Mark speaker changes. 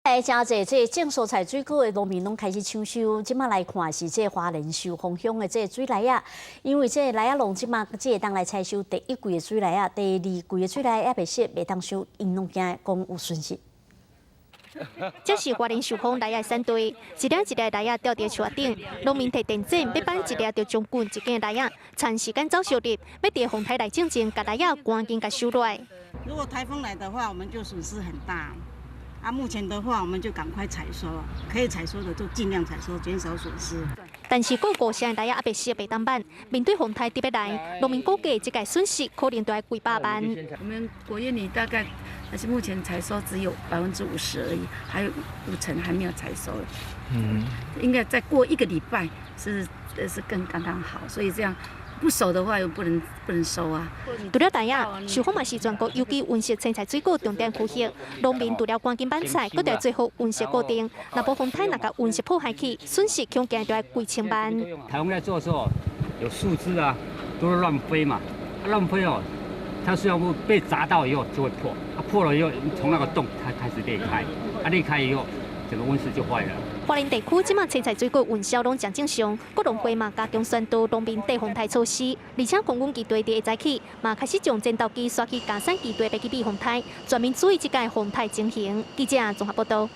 Speaker 1: 真侪这种蔬菜水果的农民拢开始抢收，即马来看是这花莲寿丰乡的这水梨啊，因为这梨啊农即马这会当来采收第一季的水梨啊，第二季的水梨还未熟，袂当收，因拢惊讲有损失。
Speaker 2: 这是花莲寿丰梨啊产地，一粒一粒梨啊吊伫树顶，农民摕电剪，要绑一粒就将棍一件梨啊，长时间走烧入，要伫风台来种前，把梨啊赶紧甲收落来。
Speaker 3: 如果台风来的话，我们就损失很大。目前的话，我们就赶快采收，可以采收的就尽量采收，减少损失。
Speaker 2: 但是过5成的梨啊还袂熟，袂当办。面对风台特别来，农民估计这个损失可能都要几百万。
Speaker 4: 我们果园里大概，但是目前采收只有50%而已，还有5成还没有采收。应该再过1个礼拜是刚刚好，所以这样。不熟的话又不能收啊。
Speaker 2: 除了梨啊，寿丰嘛是全国有机温室青菜水果重点区域。农民除了赶紧办菜，搁要做好温室固定。若无风台那个温室破坏去，损失恐惊就要几千万。
Speaker 5: 台风在做的时候，有树枝啊，都是乱飞嘛，乱飞哦，它虽然被砸到以后就会破，破了以后从那个洞它开始裂开，裂开以后整个温室就坏了。
Speaker 2: 花莲地区即马青菜水果运销拢真正常，各农会嘛加强宣导农民地风台措施，而且公园基地伫下早起嘛开始将战斗机刷去嘉山基地，要去避风台，全面注意即个风台情形。记者综合报道。